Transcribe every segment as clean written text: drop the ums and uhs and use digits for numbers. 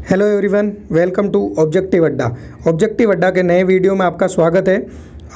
Hello everyone, welcome to objective Adda. Objective Adda के नए video में आपका स्वागत है।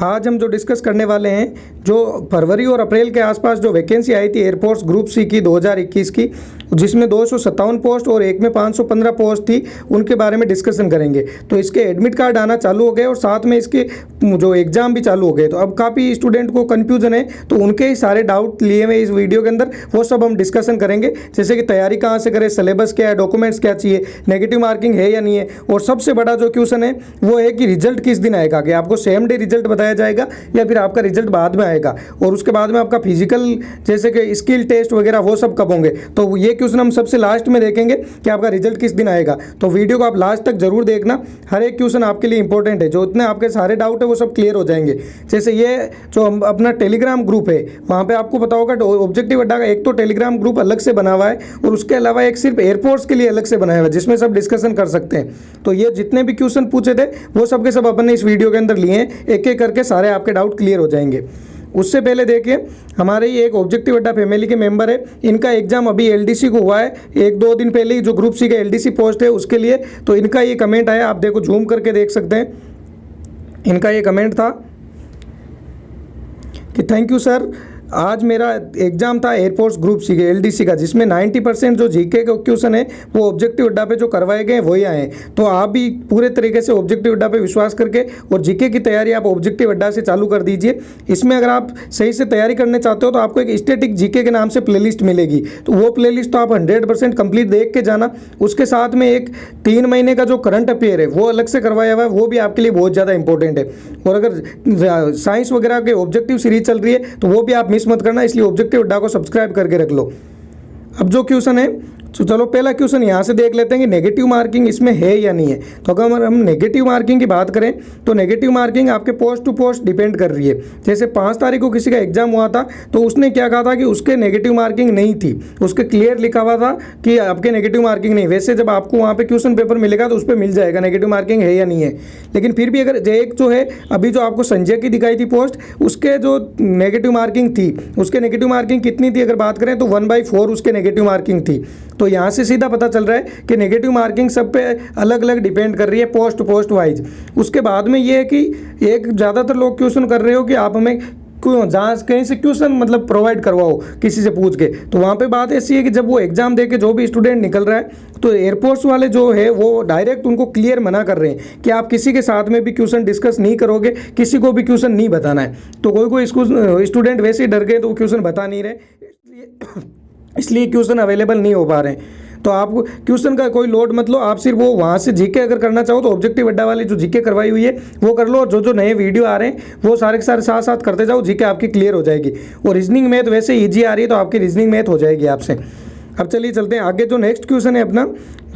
आज हम जो डिस्कस करने वाले हैं, जो फरवरी और अप्रैल के आसपास जो वैकेंसी आई थी एयरफोर्स ग्रुप सी की 2021 की, जिसमें 257 पोस्ट और एक में 515 पोस्ट थी, उनके बारे में डिस्कशन करेंगे। तो इसके एडमिट कार्ड आना चालू हो गए और साथ में इसके जो एग्ज़ाम भी चालू हो गए। तो अब काफ़ी स्टूडेंट को कन्फ्यूजन है, तो उनके ही सारे डाउट लिए हुए इस वीडियो के अंदर वो सब हम डिस्कशन करेंगे। जैसे कि तैयारी कहाँ से करें, सिलेबस क्या है, डॉक्यूमेंट्स क्या चाहिए, नेगेटिव मार्किंग है या नहीं है, और सबसे बड़ा जो क्वेश्चन है वो है कि रिजल्ट किस दिन आएगा, कि आपको सेम डे रिजल्ट बताया जाएगा या फिर आपका रिजल्ट बाद में आएगा, और उसके बाद में आपका फिजिकल जैसे कि स्किल टेस्ट वगैरह वो सब कब होंगे। तो ये क्वेश्चन हम सबसे लास्ट में देखेंगे कि आपका रिजल्ट किस दिन आएगा। तो वीडियो को आप लास्ट तक जरूर देखना, हर एक क्वेश्चन आपके लिए इंपॉर्टेंट है। जो इतने आपके सारे डाउट है वो सब क्लियर हो जाएंगे। जैसे ये जो अपना टेलीग्राम ग्रुप है, वहाँ पे आपको पता होगा ऑब्जेक्टिव अड्डा का एक तो टेलीग्राम ग्रुप अलग से बना हुआ है, और उसके अलावा एक सिर्फ एयरफोर्स के लिए अलग से बनाया हुआ है, जिसमें सब डिस्कशन कर सकते हैं। तो ये जितने भी क्वेश्चन पूछे थे वो सब के सब अपन ने इस वीडियो के अंदर लिए हैं, एक एक करके सारे आपके डाउट क्लियर हो जाएंगे। उससे पहले देखिए, हमारे ये एक ऑब्जेक्टिव अड्डा फैमिली के मेंबर है, इनका एग्जाम अभी एलडीसी को हुआ है, एक दो दिन पहले ही, जो ग्रुप सी का एलडीसी पोस्ट है उसके लिए। तो इनका ये कमेंट आया, आप देखो जूम करके देख सकते हैं। इनका ये कमेंट था कि थैंक यू सर, आज मेरा एग्जाम था एयरफोर्स ग्रुप सी के एलडीसी का, जिसमें 90% जो जीके के क्वेश्चन है वो ऑब्जेक्टिव अड्डा पे जो करवाए गए वही आए हैं। तो आप भी पूरे तरीके से ऑब्जेक्टिव अड्डा पे विश्वास करके और जीके की तैयारी आप ऑब्जेक्टिव अड्डा से चालू कर दीजिए। इसमें अगर आप सही से तैयारी करने चाहते हो तो आपको एक स्टैटिक जीके के नाम से प्लेलिस्ट मिलेगी। तो वो प्लेलिस्ट तो आप 100% कंप्लीट देख के जाना। उसके साथ में एक 3 महीने का जो करंट अफेयर है वो अलग से करवाया हुआ है, वो भी आपके लिए बहुत ज़्यादा इंपॉर्टेंट है। और अगर साइंस वगैरह के ऑब्जेक्टिव सीरीज चल रही है तो वो भी आप मिस मत करना, इसलिए ऑब्जेक्टिव अड्डा को सब्सक्राइब करके रख लो। अब जो क्वेश्चन है, तो चलो पहला क्वेश्चन यहाँ से देख लेते हैं कि नेगेटिव मार्किंग इसमें है या नहीं है। तो अगर हम नेगेटिव मार्किंग की बात करें तो नेगेटिव मार्किंग आपके पोस्ट टू पोस्ट डिपेंड कर रही है। जैसे 5 तारीख को किसी का एग्जाम हुआ था, तो उसने क्या कहा था कि उसके नेगेटिव मार्किंग नहीं थी, उसके क्लियर लिखा हुआ था कि आपके नेगेटिव मार्किंग नहीं। वैसे जब आपको वहाँ पर क्वेश्चन पेपर मिलेगा तो उस पर मिल जाएगा नेगेटिव मार्किंग है या नहीं है। लेकिन फिर भी अगर एक जो है अभी जो आपको संजय की दिखाई थी पोस्ट, उसके जो नेगेटिव मार्किंग थी, उसके नेगेटिव मार्किंग कितनी थी अगर बात करें तो 1/4 उसके नेगेटिव मार्किंग थी। तो यहाँ से सीधा पता चल रहा है कि नेगेटिव मार्किंग सब पे अलग अलग डिपेंड कर रही है पोस्ट पोस्ट वाइज। उसके बाद में ये है कि एक ज़्यादातर लोग क्वेश्चन कर रहे हो कि आप हमें क्यों जहाँ कहीं से क्वेश्चन मतलब प्रोवाइड करवाओ किसी से पूछ के। तो वहाँ पे बात ऐसी है कि जब वो एग्जाम दे के जो भी स्टूडेंट निकल रहा है, तो एयरफोर्स वाले जो है वो डायरेक्ट उनको क्लियर मना कर रहे हैं कि आप किसी के साथ में भी क्वेश्चन डिस्कस नहीं करोगे, किसी को भी क्वेश्चन नहीं बताना है। तो कोई स्टूडेंट वैसे ही डर गए तो वो क्वेश्चन बता नहीं रहे, इसलिए क्वेश्चन अवेलेबल नहीं हो पा रहे हैं। तो आप क्वेश्चन का कोई लोड मत लो, आप सिर्फ वो वहाँ से जीके अगर करना चाहो तो ऑब्जेक्टिव अड्डा वाली जो जीके करवाई हुई है वो कर लो, और जो जो नए वीडियो आ रहे हैं वो सारे के सारे साथ साथ करते जाओ, जीके आपकी क्लियर हो जाएगी। और रीजनिंग मैथ वैसे ईजी आ रही है तो आपकी रीजनिंग मैथ हो जाएगी आपसे। अब चलिए चलते हैं आगे। जो नेक्स्ट क्वेश्चन है अपना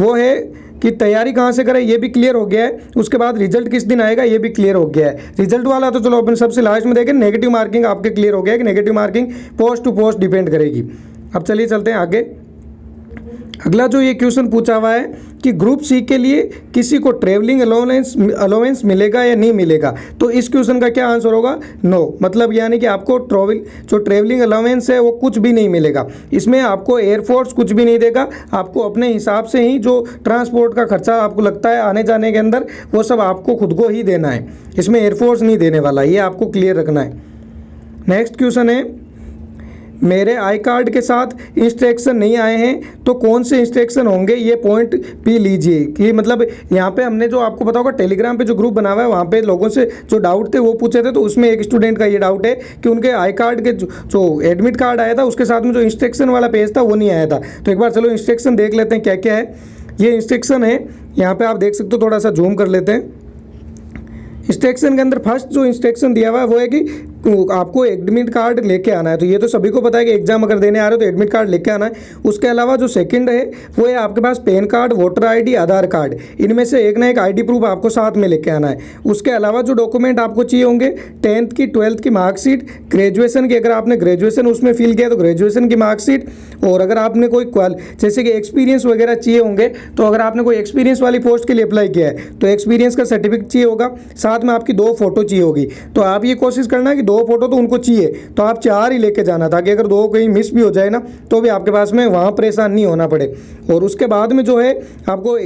वो है कि तैयारी कहाँ से करें, ये भी क्लियर हो गया है। उसके बाद रिजल्ट किस दिन आएगा ये भी क्लियर हो गया है। रिजल्ट वाला तो चलो अपन सबसे लास्ट में देखें। नेगेटिव मार्किंग आपके क्लियर हो गया है कि negative marking post to post depend करेगी। अब चलिए चलते हैं आगे। अगला जो ये क्वेश्चन पूछा हुआ है कि ग्रुप सी के लिए किसी को ट्रेवलिंग अलाउंस मिलेगा या नहीं मिलेगा। तो इस क्वेश्चन का क्या आंसर होगा, नो। मतलब यानी कि आपको जो ट्रेवलिंग अलाउंस है वो कुछ भी नहीं मिलेगा। इसमें आपको एयरफोर्स कुछ भी नहीं देगा, आपको अपने हिसाब से ही जो ट्रांसपोर्ट का खर्चा आपको लगता है आने जाने के अंदर वो सब आपको खुद को ही देना है। इसमें एयरफोर्स नहीं देने वाला, ये आपको क्लियर रखना है। नेक्स्ट क्वेश्चन है, मेरे आई कार्ड के साथ इंस्ट्रक्शन नहीं आए हैं तो कौन से इंस्ट्रक्शन होंगे, ये पॉइंट भी लीजिए। कि मतलब यहाँ पे हमने जो आपको पता होगा टेलीग्राम पे जो ग्रुप बना हुआ है वहाँ पे लोगों से जो डाउट थे वो पूछे थे। तो उसमें एक स्टूडेंट का ये डाउट है कि उनके आई कार्ड के जो एडमिट कार्ड आया था उसके साथ में जो इंस्ट्रक्शन वाला पेज था वो नहीं आया था। तो एक बार चलो इंस्ट्रक्शन देख लेते हैं क्या क्या है। ये इंस्ट्रक्शन है, यहाँ पर आप देख सकते हो, थोड़ा सा जूम कर लेते हैं। इंस्ट्रक्शन के अंदर फर्स्ट जो इंस्ट्रक्शन दिया हुआ है वो है कि आपको एडमिट कार्ड लेके आना है। तो ये तो सभी को पता है कि एग्जाम अगर देने आ रहे हो तो एडमिट कार्ड लेके आना है। उसके अलावा जो सेकंड है वो है आपके पास पैन कार्ड, वोटर आईडी, आधार कार्ड, इनमें से एक ना एक आईडी प्रूफ आपको साथ में लेके आना है। उसके अलावा जो डॉक्यूमेंट आपको चाहिए होंगे 10th की 12th की मार्कशीट, ग्रेजुएशन की अगर आपने ग्रेजुएशन उसमें फिल किया तो ग्रेजुएशन की मार्कशीट, और अगर आपने कोई जैसे कि एक्सपीरियंस वगैरह चाहिए होंगे तो अगर आपने कोई एक्सपीरियंस वाली पोस्ट के लिए अप्लाई किया है तो एक्सपीरियंस का सर्टिफिकेट चाहिए होगा। साथ में आपकी 2 फोटो चाहिए होगी। तो आप ये कोशिश करना कि 2 फोटो तो उनको चाहिए, तो आप 4 ही लेके जाना, ताकि अगर 2 कहीं मिस भी हो जाए ना तो भी आपके पास में वहाँ परेशान नहीं होना पड़े। और उसके बाद में जो है आपको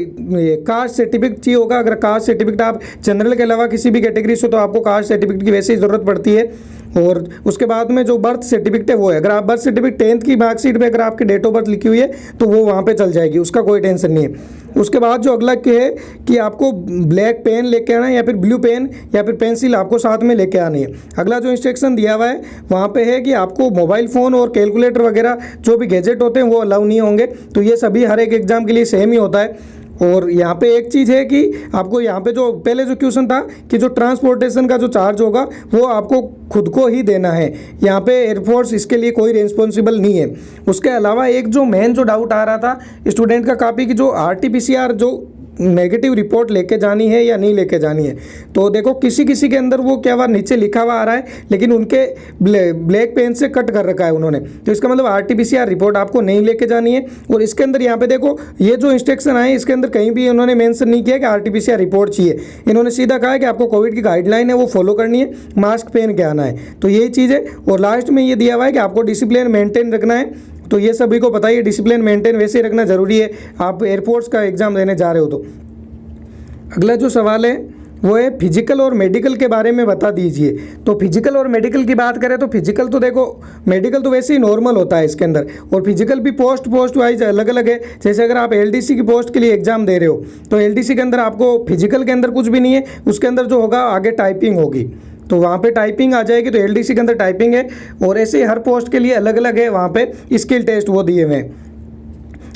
कास्ट सर्टिफिकेट चाहिए होगा। अगर कास्ट सर्टिफिकेट आप जनरल के अलावा किसी भी कैटेगरी से, तो आपको कास्ट सर्टिफिकेट की वैसे ही ज़रूरत पड़ती है। और उसके बाद में जो बर्थ सर्टिफिकेट है वो है, अगर आप बर्थ सर्टिफिकेट 10th की मार्कशीट में अगर आपकी डेट ऑफ बर्थ लिखी हुई है तो वो वहाँ पे चल जाएगी, उसका कोई टेंशन नहीं है। उसके बाद जो अगला है कि आपको ब्लैक पेन लेके आना है या फिर ब्लू पेन या फिर पेंसिल आपको साथ में लेके आनी है। अगला जो इंस्ट्रक्शन दिया हुआ है वहाँ पे है कि आपको मोबाइल फ़ोन और कैलकुलेटर वगैरह जो भी गैजेट होते हैं वो अलाउ नहीं होंगे। तो ये सभी हर एक एग्ज़ाम के लिए सेम ही होता है। और यहाँ पे एक चीज़ है कि आपको यहाँ पे जो पहले जो क्वेश्चन था कि जो ट्रांसपोर्टेशन का जो चार्ज होगा वो आपको खुद को ही देना है। यहाँ पे एयरफोर्स इसके लिए कोई रिस्पॉन्सिबल नहीं है। उसके अलावा एक जो मेन जो डाउट आ रहा था स्टूडेंट का काफ़ी कि जो RT-PCR जो नेगेटिव रिपोर्ट लेके जानी है या नहीं लेके जानी है, तो देखो किसी किसी के अंदर वो क्या हुआ नीचे लिखा हुआ आ रहा है, लेकिन उनके ब्लैक पेन से कट कर रखा है उन्होंने, तो इसका मतलब RT-PCR रिपोर्ट आपको नहीं लेके जानी है। और इसके अंदर यहाँ पे देखो ये जो इंस्ट्रक्शन आए इसके अंदर कहीं भी उन्होंने मेंशन नहीं किया कि RT-PCR रिपोर्ट चाहिए। इन्होंने सीधा कहा है कि आपको कोविड की गाइडलाइन है वो फॉलो करनी है, मास्क पहन के आना है, तो यही चीज़ है। और लास्ट में ये दिया हुआ है कि आपको डिसिप्लिन मेंटेन रखना है। तो ये सभी को पता ही है, डिसिप्लिन मेंटेन वैसे ही रखना ज़रूरी है आप एयरफोर्स का एग्ज़ाम देने जा रहे हो तो। अगला जो सवाल है वो है फिजिकल और मेडिकल के बारे में बता दीजिए। तो फिजिकल और मेडिकल की बात करें तो फिजिकल तो देखो मेडिकल तो वैसे ही नॉर्मल होता है इसके अंदर, और फिजिकल भी पोस्ट वाइज अलग अलग है। जैसे अगर आप LDC की पोस्ट के लिए एग्जाम दे रहे हो तो LDC के अंदर आपको फिजिकल के अंदर कुछ भी नहीं है, उसके अंदर जो होगा आगे टाइपिंग होगी, तो वहाँ पे टाइपिंग आ जाएगी, तो LDC के अंदर टाइपिंग है। और ऐसे ही हर पोस्ट के लिए अलग अलग है वहाँ पे स्किल टेस्ट वो दिए हुए हैं।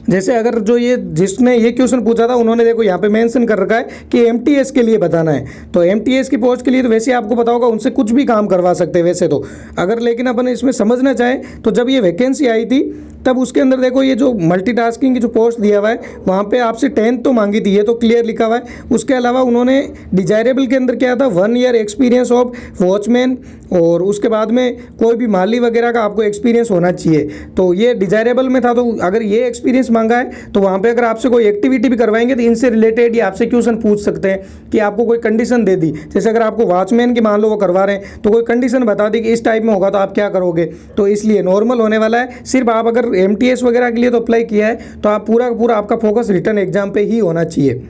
जैसे अगर जो ये जिसने ये क्वेश्चन पूछा था उन्होंने देखो यहाँ पे मेंशन कर रखा है कि MTS के लिए बताना है, तो MTS की पोस्ट के लिए तो वैसे आपको पता होगा उनसे कुछ भी काम करवा सकते हैं वैसे तो। अगर लेकिन अपन इसमें समझना चाहें तो जब ये वैकेंसी आई थी तब उसके अंदर देखो ये जो मल्टीटास्किंग की जो पोस्ट दिया हुआ है वहाँ पे आपसे 10th तो मांगी थी, ये तो क्लियर लिखा हुआ है। उसके अलावा उन्होंने डिजायरेबल के अंदर क्या था 1 ईयर एक्सपीरियंस ऑफ वॉचमैन, और उसके बाद में कोई भी माली वगैरह का आपको एक्सपीरियंस होना चाहिए, तो ये डिजायरेबल में था। तो अगर ये एक्सपीरियंस मांगा है तो वहाँ पे अगर आपसे कोई एक्टिविटी भी करवाएंगे तो इनसे रिलेटेड ये आपसे क्वेश्चन पूछ सकते हैं कि आपको कोई कंडीशन दे दी, जैसे अगर आपको वॉचमैन की मान लो वो करवा रहे हैं तो कोई कंडीशन बता दी कि इस टाइप में होगा तो आप क्या करोगे, तो इसलिए नॉर्मल होने वाला है। सिर्फ आप अगर MTS वगैरह के लिए तो अप्लाई किया है तो आप पूरा आपका फोकस रिटर्न एग्जाम पे ही होना चाहिए।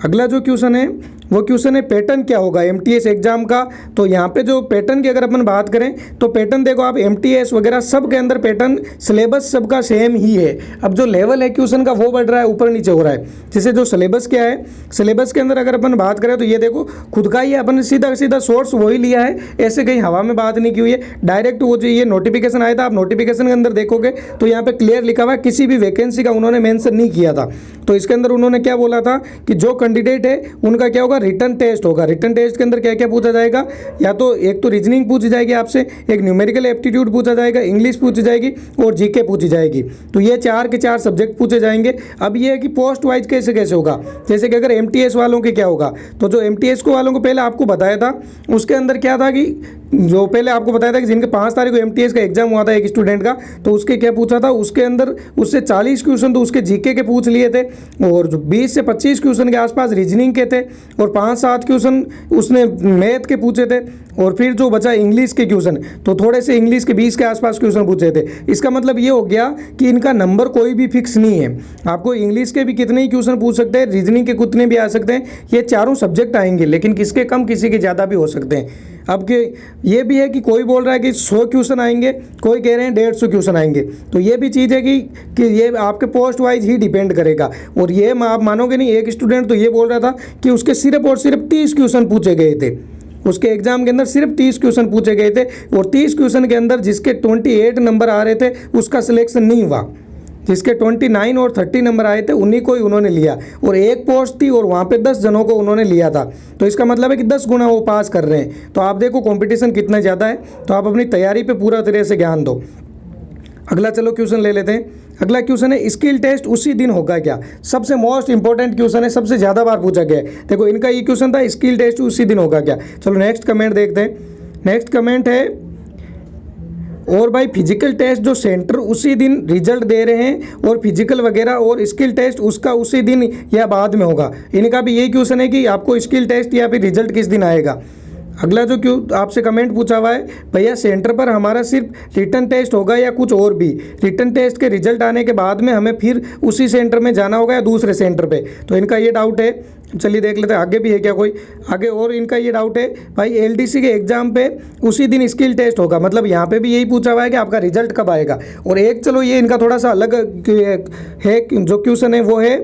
अगला जो क्वेश्चन है वो क्वेश्चन है पैटर्न क्या होगा MTS एग्जाम का। तो यहाँ पे जो पैटर्न की अगर अपन बात करें तो पैटर्न देखो आप MTS वगैरह सब के अंदर पैटर्न सिलेबस सबका सेम ही है। अब जो लेवल है क्वेश्चन का वो बढ़ रहा है, ऊपर नीचे हो रहा है। जैसे जो सिलेबस क्या है, सिलेबस के अंदर अगर अपन बात करें तो ये देखो खुद का ही अपन सीधा सोर्स वही लिया है, ऐसे कहीं हवा में बात नहीं की हुई है, डायरेक्ट वो जो ये नोटिफिकेशन आया था आप नोटिफिकेशन के अंदर देखोगे तो यहाँ पे क्लियर लिखा हुआ है, किसी भी वैकेंसी का उन्होंने मेंशन नहीं किया था। तो इसके अंदर उन्होंने क्या बोला था कि जो कैंडिडेट है उनका क्या होगा रिटर्न टेस्ट होगा। रिटर्न टेस्ट के अंदर क्या क्या पूछा जाएगा, या तो एक तो रीजनिंग पूछी जाएगी आपसे, एक न्यूमेरिकल एप्टीट्यूड पूछा जाएगा, इंग्लिश पूछी जाएगी और जीके पूछी जाएगी। तो ये 4 के 4 सब्जेक्ट पूछे जाएंगे। अब ये है कि पोस्ट वाइज कैसे कैसे होगा, जैसे कि अगर MTS वालों के क्या होगा, तो जो MTS को वालों को पहले आपको बताया था उसके अंदर क्या था कि जो पहले आपको बताया था कि जिनके 5 तारीख को MTS का एग्जाम हुआ था एक स्टूडेंट का, तो उसके क्या पूछा था, उसके अंदर उससे 40 क्वेश्चन तो उसके जीके के पूछ लिए थे, और जो 20 से 25 क्वेश्चन के आसपास रीजनिंग के थे, और 5-7 क्वेश्चन उसने मैथ के पूछे थे, और फिर जो बचा इंग्लिश के क्वेश्चन तो थोड़े से इंग्लिश के 20 के आसपास क्वेश्चन पूछे थे। इसका मतलब ये हो गया कि इनका नंबर कोई भी फिक्स नहीं है, आपको इंग्लिश के भी कितने ही क्वेश्चन पूछ सकते हैं, रीजनिंग के कितने भी आ सकते हैं, ये चारों सब्जेक्ट आएंगे, लेकिन किसके कम किसी के ज़्यादा भी हो सकते हैं। अब के ये भी है कि कोई बोल रहा है कि 100 क्वेश्चन आएंगे, कोई कह रहे हैं 150 क्वेश्चन आएंगे, तो ये भी चीज़ है कि ये आपके पोस्ट वाइज ही डिपेंड करेगा। और ये आप मानोगे नहीं, एक स्टूडेंट तो ये बोल रहा था कि उसके सिर्फ और सिर्फ 30 क्वेश्चन पूछे गए थे, उसके एग्जाम के अंदर सिर्फ 30 क्वेश्चन पूछे गए थे, और 30 क्वेश्चन के अंदर जिसके 28 नंबर आ रहे थे उसका सिलेक्शन नहीं हुआ, जिसके 29 और 30 नंबर आए थे उन्हीं को ही उन्होंने लिया, और एक पोस्ट थी और वहाँ पे 10 जनों को उन्होंने लिया था। तो इसका मतलब है कि 10 गुना वो पास कर रहे हैं। तो आप देखो कंपटीशन कितना ज़्यादा है, तो आप अपनी तैयारी पे पूरा तरह से ध्यान दो। अगला चलो क्वेश्चन ले लेते हैं। अगला क्वेश्चन है स्किल टेस्ट उसी दिन होगा क्या। सबसे मोस्ट इंपॉर्टेंट क्वेश्चन है, सबसे ज़्यादा बार पूछा गया है। देखो इनका ये क्वेश्चन था स्किल टेस्ट उसी दिन होगा क्या। चलो नेक्स्ट कमेंट देखते हैं। नेक्स्ट कमेंट है और भाई फिजिकल टेस्ट जो सेंटर उसी दिन रिजल्ट दे रहे हैं, और फिजिकल वगैरह और स्किल टेस्ट उसका उसी दिन या बाद में होगा। इनका भी यही क्वेश्चन है कि आपको स्किल टेस्ट या फिर रिजल्ट किस दिन आएगा। अगला जो क्यों आपसे कमेंट पूछा हुआ है, भैया सेंटर पर हमारा सिर्फ रिटन टेस्ट होगा या कुछ और भी? रिटन टेस्ट के रिजल्ट आने के बाद में हमें फिर उसी सेंटर में जाना होगा या दूसरे सेंटर पे? तो इनका ये डाउट है। चलिए देख लेते हैं आगे भी है क्या कोई आगे। और इनका ये डाउट है भाई एलडीसी के एग्जाम पे उसी दिन स्किल टेस्ट होगा, मतलब यहाँ पे भी यही पूछा हुआ है कि आपका रिजल्ट कब आएगा। और एक चलो ये इनका थोड़ा सा अलग है जो क्वेश्चन है वो है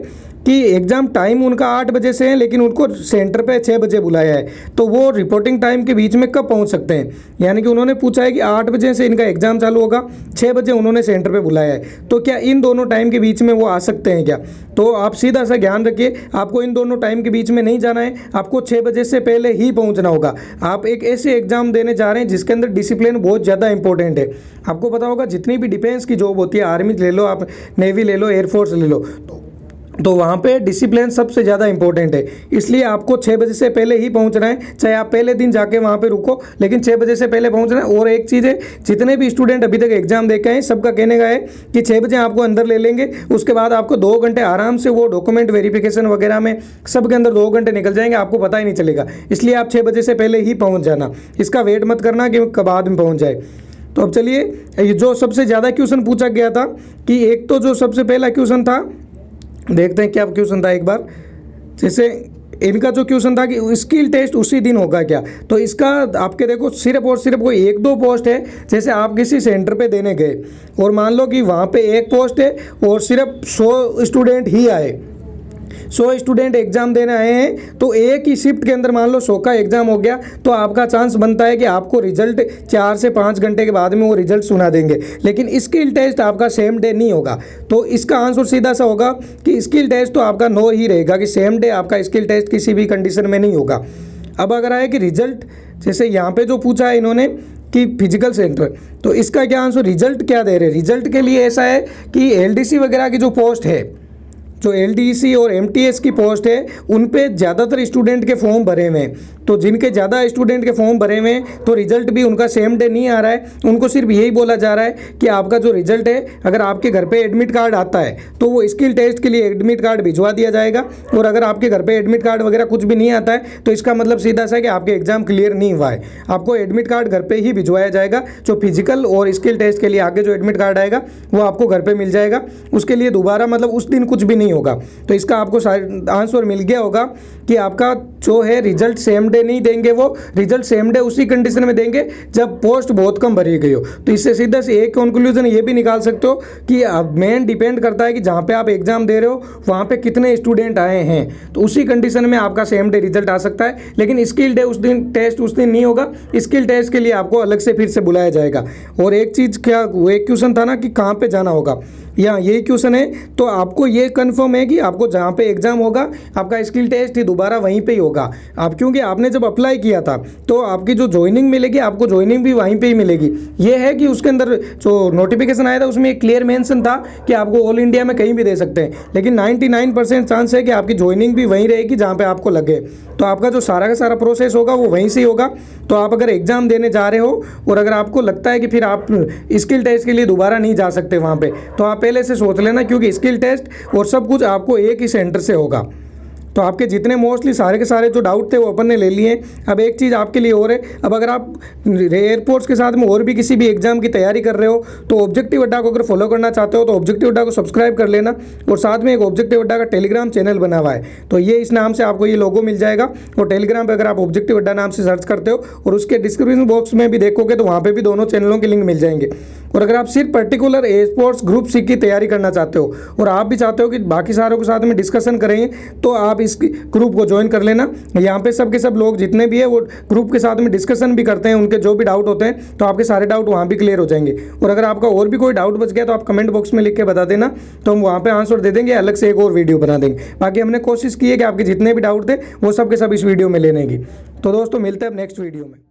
कि एग्ज़ाम टाइम उनका 8 बजे से है, लेकिन उनको सेंटर पे 6 बजे बुलाया है, तो वो रिपोर्टिंग टाइम के बीच में कब पहुंच सकते हैं? यानी कि उन्होंने पूछा है कि 8 बजे से इनका एग्ज़ाम चालू होगा, 6 बजे उन्होंने सेंटर पे बुलाया है, तो क्या इन दोनों टाइम के बीच में वो आ सकते हैं क्या? तो आप सीधा सा ध्यान रखिए, आपको इन दोनों टाइम के बीच में नहीं जाना है, आपको 6 बजे से पहले ही पहुँचना होगा। आप एक ऐसे एग्ज़ाम देने जा रहे हैं जिसके अंदर डिसिप्लिन बहुत ज़्यादा इंपॉर्टेंट है। आपको पता होगा जितनी भी डिफेंस की जॉब होती है, आर्मी ले लो आप, नेवी ले लो, एयरफोर्स ले लो, तो वहाँ पे डिसिप्लिन सबसे ज़्यादा इंपॉर्टेंट है। इसलिए आपको 6 बजे से पहले ही पहुँचना है, चाहे आप पहले दिन जाके वहाँ पे रुको, लेकिन 6 बजे से पहले पहुँचना है। और एक चीज़ है, जितने भी स्टूडेंट अभी तक एग्जाम दे के आए सबका कहने का है कि 6 बजे आपको अंदर ले लेंगे, उसके बाद आपको 2 घंटे आराम से वो डॉक्यूमेंट वेरिफिकेशन वगैरह में सब के अंदर 2 घंटे निकल जाएंगे, आपको पता ही नहीं चलेगा। इसलिए आप 6 बजे से पहले ही पहुँच जाना, इसका वेट मत करना कि कब बाद में पहुँच जाए। तो अब चलिए, ये जो सबसे ज़्यादा क्वेश्चन पूछा गया था कि एक तो जो सबसे पहला क्वेश्चन था, देखते हैं क्या क्वेश्चन था एक बार। जैसे इनका जो क्वेश्चन था कि स्किल टेस्ट उसी दिन होगा क्या, तो इसका आपके देखो सिर्फ और सिर्फ कोई 1-2 पोस्ट है। जैसे आप किसी सेंटर पे देने गए और मान लो कि वहाँ पे एक पोस्ट है और सिर्फ 100 स्टूडेंट ही आए, 100 स्टूडेंट एग्जाम देने आए हैं, तो एक ही शिफ्ट के अंदर मान लो 100 का एग्जाम हो गया, तो आपका चांस बनता है कि आपको रिजल्ट 4 से 5 घंटे के बाद में वो रिजल्ट सुना देंगे। लेकिन स्किल टेस्ट आपका सेम डे नहीं होगा, तो इसका आंसर सीधा सा होगा कि स्किल टेस्ट तो आपका नो ही रहेगा, कि सेम डे आपका स्किल टेस्ट किसी भी कंडीशन में नहीं होगा। अब अगर आए कि रिजल्ट, जैसे यहाँ पे जो पूछा है इन्होंने कि फिजिकल सेंटर, तो इसका क्या आंसर, रिजल्ट क्या दे रहे हैं? रिजल्ट के लिए ऐसा है कि एलडीसी वगैरह की जो पोस्ट है, जो एलडीसी और एमटीएस की पोस्ट है, उन पे ज़्यादातर स्टूडेंट के फॉर्म भरे हुए हैं। तो जिनके ज़्यादा स्टूडेंट के फॉर्म भरे हुए हैं, तो रिजल्ट भी उनका सेम डे नहीं आ रहा है। उनको सिर्फ यही बोला जा रहा है कि आपका जो रिजल्ट है, अगर आपके घर पे एडमिट कार्ड आता है तो वो स्किल टेस्ट के लिए एडमिट कार्ड भिजवा दिया जाएगा, और अगर आपके घर पर एडमिट कार्ड वगैरह कुछ भी नहीं आता है तो इसका मतलब सीधा सा कि आपके एग्जाम क्लियर नहीं हुआ है। आपको एडमिट कार्ड घर पर ही भिजवाया जाएगा, जो फिजिकल और स्किल टेस्ट के लिए आगे जो एडमिट कार्ड आएगा वो आपको घर पर मिल जाएगा। उसके लिए दोबारा मतलब उस दिन कुछ भी नहीं होगा। तो इसका आपको आंसर मिल गया होगा कि आपका जो है रिजल्ट सेम डे नहीं देंगे, वो रिजल्ट सेम डे उसी कंडीशन में देंगे जब पोस्ट बहुत कम भरी गई हो। तो इससे सीधा से एक कंक्लूजन ये भी निकाल सकते हो कि मेन डिपेंड करता है कि जहाँ पे आप एग्जाम दे रहे हो वहाँ पे कितने स्टूडेंट आए हैं, तो उसी कंडीशन में आपका सेम डे रिजल्ट आ सकता है। लेकिन स्किल डे उस दिन टेस्ट उस दिन नहीं होगा, स्किल टेस्ट के लिए आपको अलग से फिर से बुलाया जाएगा। और एक चीज़ क्या, वो एक क्वेश्चन था ना कि कहाँ पे जाना होगा, यहाँ यही क्वेश्चन है, तो आपको ये कंफर्म है कि आपको जहाँ पे एग्जाम होगा आपका स्किल टेस्ट ही दोबारा वहीं पे ही होगा। आप क्योंकि आपने जब अप्लाई किया था तो आपकी जो ज्वाइनिंग मिलेगी, आपको ज्वाइनिंग भी वहीं पे ही मिलेगी। ये है कि उसके अंदर जो नोटिफिकेशन आया था उसमें एक क्लियर मेंशन था कि आपको ऑल इंडिया में कहीं भी दे सकते हैं, लेकिन 99% चांस है कि आपकी ज्वाइनिंग भी वहीं रहेगी जहाँ पर आपको लगे। तो आपका जो सारा का सारा प्रोसेस होगा वो वहीं से ही होगा। तो आप अगर एग्ज़ाम देने जा रहे हो और अगर आपको लगता है कि फिर आप स्किल टेस्ट के लिए दोबारा नहीं जा सकते वहाँ पे, तो आप पहले से सोच लेना, क्योंकि स्किल टेस्ट और सब कुछ आपको एक ही सेंटर से होगा। तो आपके जितने मोस्टली सारे के सारे जो डाउट थे वो अपन ने ले लिए। अब एक चीज़ आपके लिए और है, अब अगर आप एयरपोर्ट्स के साथ में और भी किसी भी एग्जाम की तैयारी कर रहे हो तो ऑब्जेक्टिव अड्डा को अगर फॉलो करना चाहते हो तो ऑब्जेक्टिव अड्डा को सब्सक्राइब कर लेना, और साथ में एक ऑब्जेक्टिव अड्डा का टेलीग्राम चैनल बना हुआ है, तो ये इस नाम से आपको ये लोगो मिल जाएगा। और टेलीग्राम पर अगर आप ऑब्जेक्टिव अड्डा नाम से सर्च करते हो और उसके डिस्क्रिप्शन बॉक्स में भी देखोगे तो वहाँ पर भी दोनों चैनलों के लिंक मिल जाएंगे। और अगर आप सिर्फ पर्टिकुलर एयरपोर्ट्स ग्रुप सी की तैयारी करना चाहते हो और आप भी चाहते हो कि बाकी सारों के साथ में डिस्कशन करेंगे, तो आप इस ग्रुप को ज्वाइन कर लेना। यहाँ पे सब के सब लोग जितने भी है वो ग्रुप के साथ में डिस्कशन भी करते हैं, उनके जो भी डाउट होते हैं तो आपके सारे डाउट वहाँ भी क्लियर हो जाएंगे। और अगर आपका और भी कोई डाउट बच गया तो आप कमेंट बॉक्स में लिख के बता देना, तो हम वहाँ पे आंसर दे देंगे, अलग से एक और वीडियो बना देंगे। बाकी हमने कोशिश की है कि आपके जितने भी डाउट थे वो सब के सब इस वीडियो में लेने की। तो दोस्तों मिलते हैं अब नेक्स्ट वीडियो में।